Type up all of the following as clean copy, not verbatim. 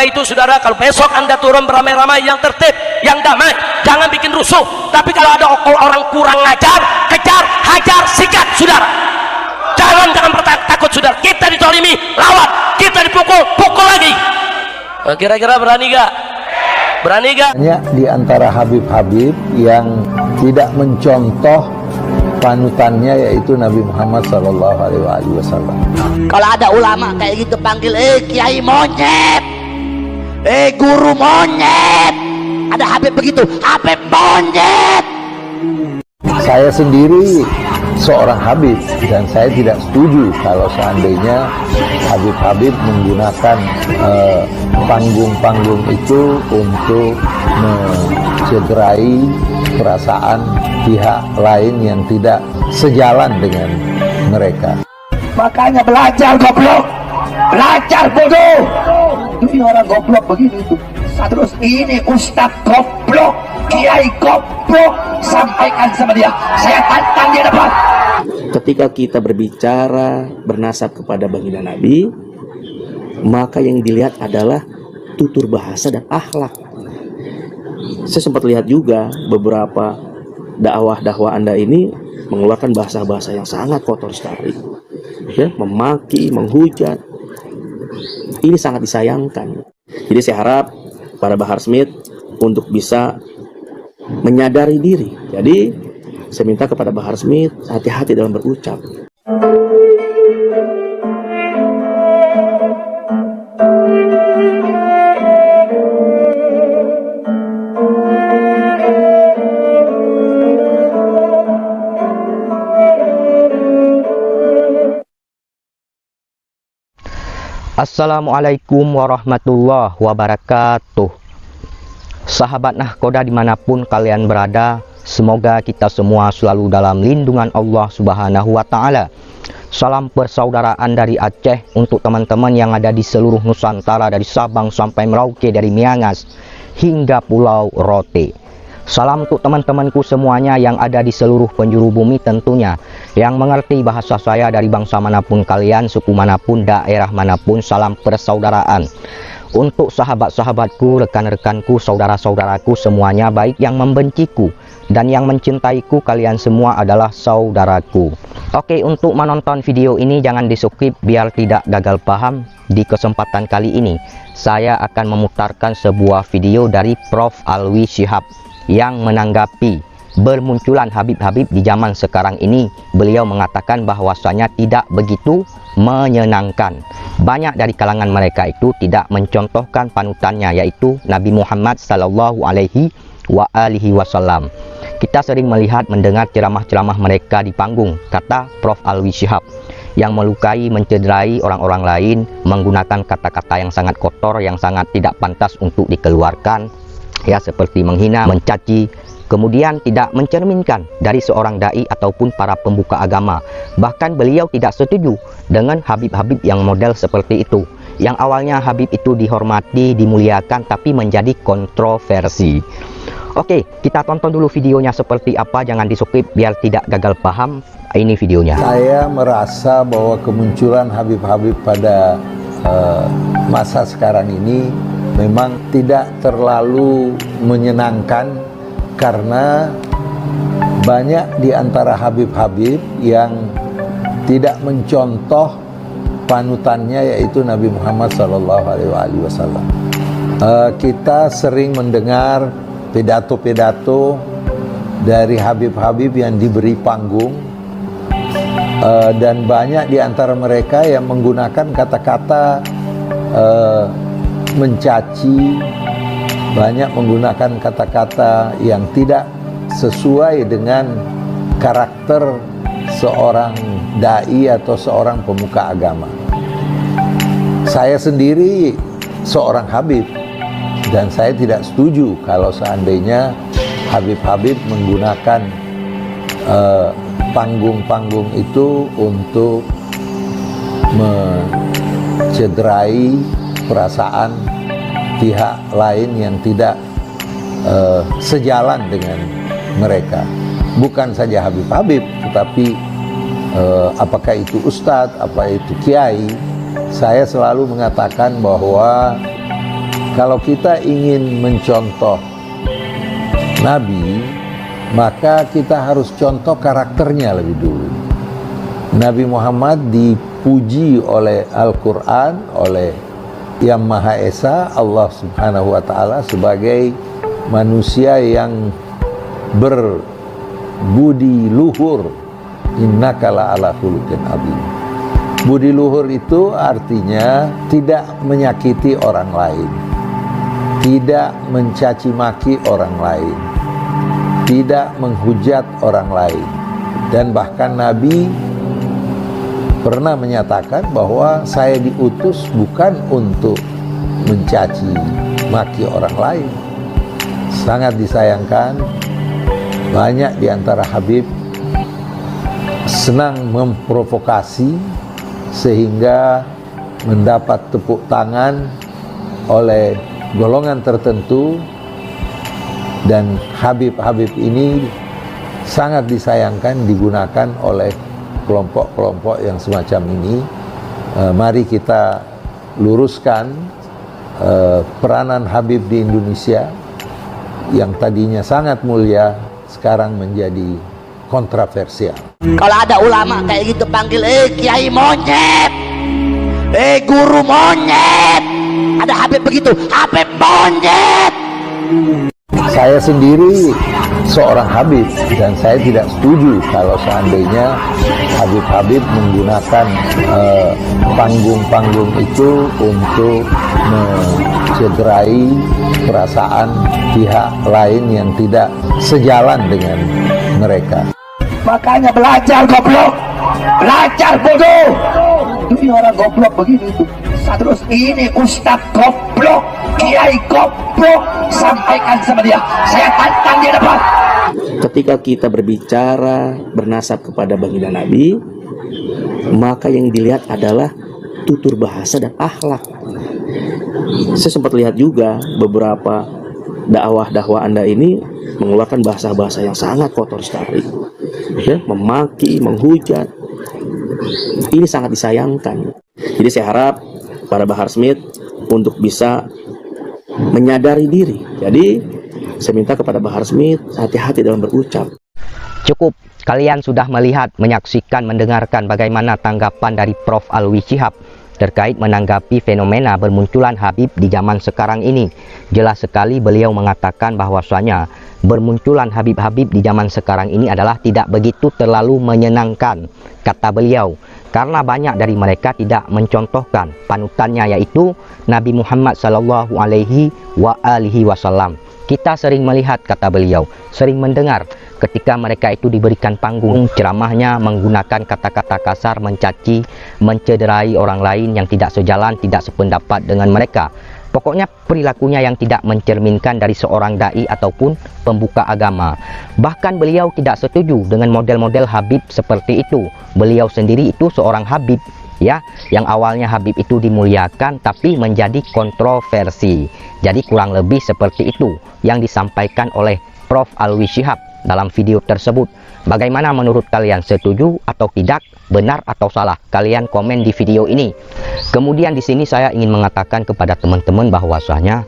Maka itu saudara, kalau besok anda turun beramai-ramai yang tertib, yang damai, jangan bikin rusuh. Tapi kalau ada orang kurang ngajar, kejar, hajar, sikat saudara. Jangan takut saudara. Kita ditolimi, lawan. Kita dipukul, pukul lagi. Kira-kira berani gak? Berani gak? Banyak di antara Habib-Habib yang tidak mencontoh panutannya, yaitu Nabi Muhammad SAW. Kalau ada ulama kayak gitu panggil, kiai monyet, guru monyet. Ada Habib begitu, Habib monyet. Saya sendiri seorang Habib dan saya tidak setuju kalau seandainya Habib-Habib menggunakan panggung-panggung itu untuk mencederai perasaan pihak lain yang tidak sejalan dengan mereka. Makanya belajar goblok, belajar bodoh. Ini orang goblok begini tuh. Terus ini Ustadz goblok, kiai goblok, sampaikan sama dia. Saya tantang dia depan. Ketika kita berbicara bernasab kepada baginda Nabi, maka yang dilihat adalah tutur bahasa dan akhlak. Saya sempat lihat juga beberapa dakwah Anda ini mengeluarkan bahasa-bahasa yang sangat kotor sekali, ya, memaki, menghujat. Ini sangat disayangkan. Jadi saya harap para Bahar Smith untuk bisa menyadari diri. Jadi saya minta kepada Bahar Smith hati-hati dalam berucap. Assalamualaikum warahmatullahi wabarakatuh. Sahabat Nahkoda dimanapun kalian berada, semoga kita semua selalu dalam lindungan Allah Subhanahu wa Ta'ala. Salam persaudaraan dari Aceh untuk teman-teman yang ada di seluruh Nusantara, dari Sabang sampai Merauke, dari Miangas hingga Pulau Rote. Salam untuk teman-temanku semuanya yang ada di seluruh penjuru bumi tentunya, yang mengerti bahasa saya dari bangsa manapun kalian, suku manapun, daerah manapun. Salam persaudaraan. Untuk sahabat-sahabatku, rekan-rekanku, saudara-saudaraku semuanya, baik yang membenciku dan yang mencintaiku, kalian semua adalah saudaraku. Oke, untuk menonton video ini jangan di-skip biar tidak gagal paham. Di kesempatan kali ini saya akan memutarkan sebuah video dari Prof. Alwi Shihab yang menanggapi bermunculan Habib-Habib di zaman sekarang ini. Beliau mengatakan bahwasanya tidak begitu menyenangkan. Banyak dari kalangan mereka itu tidak mencontohkan panutannya, yaitu Nabi Muhammad Sallallahu Alaihi Wasallam. Kita sering melihat mendengar ceramah-ceramah mereka di panggung, kata Prof. Alwi Shihab, yang melukai, mencederai orang-orang lain, menggunakan kata-kata yang sangat kotor, yang sangat tidak pantas untuk dikeluarkan, ya, seperti menghina, mencaci, kemudian tidak mencerminkan dari seorang dai ataupun para pembuka agama. Bahkan beliau tidak setuju dengan Habib-Habib yang model seperti itu, yang awalnya Habib itu dihormati, dimuliakan, tapi menjadi kontroversi. Oke, kita tonton dulu videonya seperti apa, jangan di-skip biar tidak gagal paham. Ini videonya. Saya merasa bahwa kemunculan Habib-Habib pada masa sekarang ini memang tidak terlalu menyenangkan, karena banyak di antara Habib-Habib yang tidak mencontoh panutannya, yaitu Nabi Muhammad SAW. Kita sering mendengar pidato-pidato dari Habib-Habib yang diberi panggung, dan banyak di antara mereka yang menggunakan kata-kata mencaci, banyak menggunakan kata-kata yang tidak sesuai dengan karakter seorang dai atau seorang pemuka agama. Saya sendiri seorang Habib dan saya tidak setuju kalau seandainya Habib-Habib menggunakan panggung-panggung itu untuk mencederai perasaan pihak lain yang tidak sejalan dengan mereka. Bukan saja Habib-Habib, tetapi apakah itu ustadz, apa itu kiai. Saya selalu mengatakan bahwa Kalau kita ingin mencontoh Nabi, maka kita harus contoh karakternya lebih dulu. Nabi Muhammad dipuji oleh Al-Quran, oleh Yang Maha Esa, Allah Subhanahu wa Ta'ala, sebagai manusia yang berbudi luhur. Innaka la'ala khuluqin adzim. Budi luhur itu artinya tidak menyakiti orang lain, tidak mencaci maki orang lain, tidak menghujat orang lain. Dan bahkan Nabi pernah menyatakan bahwa saya diutus bukan untuk mencaci maki orang lain. Sangat disayangkan, banyak di antara Habib senang memprovokasi sehingga mendapat tepuk tangan oleh golongan tertentu, dan Habib-Habib ini sangat disayangkan digunakan oleh kelompok-kelompok yang semacam ini. Mari kita luruskan peranan Habib di Indonesia yang tadinya sangat mulia sekarang menjadi kontroversial. Kalau ada ulama kayak gitu panggil, kiai monyet, guru monyet. Ada Habib begitu, Habib monyet. Saya sendiri seorang Habib dan saya tidak setuju kalau seandainya Habib-Habib menggunakan panggung-panggung itu untuk mencederai perasaan pihak lain yang tidak sejalan dengan mereka. Makanya belajar goblok, belajar bodoh. Ini orang goblok begini tuh. Terus ini ustadz goblok, kiai goblok, sampaikan sama dia. Saya tantang dia depan. Ketika kita berbicara bernasab kepada baginda Nabi, maka yang dilihat adalah tutur bahasa dan akhlak. Saya sempat lihat juga beberapa dakwah Anda ini mengeluarkan bahasa-bahasa yang sangat kotor sekali, ya, memaki, menghujat. Ini sangat disayangkan. Jadi saya harap para Bahar Smith untuk bisa menyadari diri. Jadi saya minta kepada Bahar Smith hati-hati dalam berucap. Cukup, kalian sudah melihat, menyaksikan, mendengarkan bagaimana tanggapan dari Prof. Alwi Shihab terkait menanggapi fenomena bermunculan Habib di zaman sekarang ini. Jelas sekali beliau mengatakan bahwasanya bermunculan Habib-Habib di zaman sekarang ini adalah tidak begitu terlalu menyenangkan, kata beliau, karena banyak dari mereka tidak mencontohkan panutannya, yaitu Nabi Muhammad SAW. Kita sering melihat, kata beliau, sering mendengar ketika mereka itu diberikan panggung, ceramahnya menggunakan kata-kata kasar, mencaci, mencederai orang lain yang tidak sejalan, tidak sependapat dengan mereka. Pokoknya perilakunya yang tidak mencerminkan dari seorang dai ataupun pembuka agama. Bahkan beliau tidak setuju dengan model-model Habib seperti itu. Beliau sendiri itu seorang Habib, ya, yang awalnya Habib itu dimuliakan tapi menjadi kontroversi. Jadi kurang lebih seperti itu yang disampaikan oleh Prof. Alwi Shihab dalam video tersebut. Bagaimana menurut kalian, setuju atau tidak, benar atau salah? Kalian komen di video ini. Kemudian di sini saya ingin mengatakan kepada teman-teman bahwasanya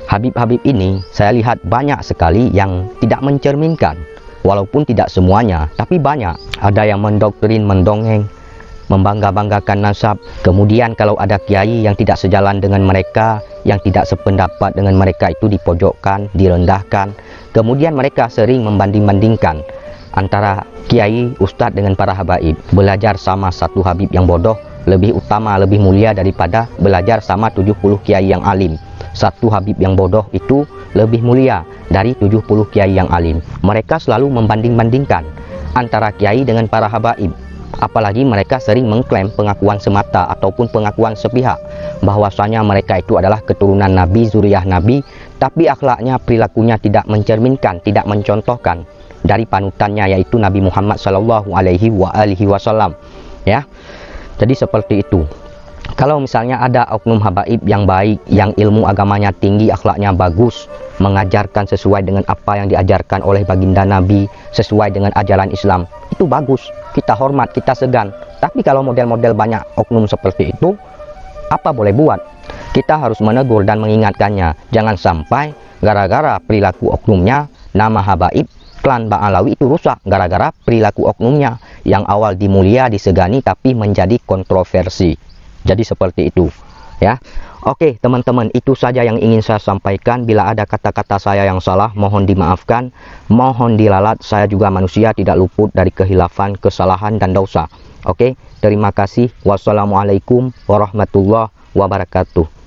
Habib-Habib ini saya lihat banyak sekali yang tidak mencerminkan. Walaupun tidak semuanya, tapi banyak. Ada yang mendoktrin, mendongeng, membangga-banggakan nasab. Kemudian kalau ada kiai yang tidak sejalan dengan mereka, yang tidak sependapat dengan mereka, itu dipojokkan, direndahkan. Kemudian mereka sering membanding-bandingkan antara kiai, ustadz dengan para habaib. Belajar sama satu habib yang bodoh lebih utama, lebih mulia daripada belajar sama 70 kiai yang alim. Satu habib yang bodoh itu lebih mulia dari 70 kiai yang alim. Mereka selalu membanding-bandingkan antara kiai dengan para habaib. Apalagi mereka sering mengklaim pengakuan semata ataupun pengakuan sepihak bahwasanya mereka itu adalah keturunan Nabi, zuriyah Nabi, tapi akhlaknya, perilakunya tidak mencerminkan, tidak mencontohkan dari panutannya, yaitu Nabi Muhammad SAW. Ya, jadi seperti itu. Kalau misalnya ada oknum habaib yang baik, yang ilmu agamanya tinggi, akhlaknya bagus, mengajarkan sesuai dengan apa yang diajarkan oleh baginda Nabi, sesuai dengan ajaran Islam, itu bagus, kita hormat, kita segan. Tapi kalau model-model banyak oknum seperti itu, apa boleh buat? Kita harus menegur dan mengingatkannya. Jangan sampai gara-gara perilaku oknumnya, nama habaib klan Ba'alawi itu rusak gara-gara perilaku oknumnya yang awal dimulia, disegani, tapi menjadi kontroversi. Jadi seperti itu ya. Oke teman-teman, itu saja yang ingin saya sampaikan. Bila ada kata-kata saya yang salah, mohon dimaafkan, mohon dilalat. Saya juga manusia, tidak luput dari kehilafan, kesalahan, dan dosa. Oke, terima kasih. Wassalamualaikum warahmatullahi wabarakatuh.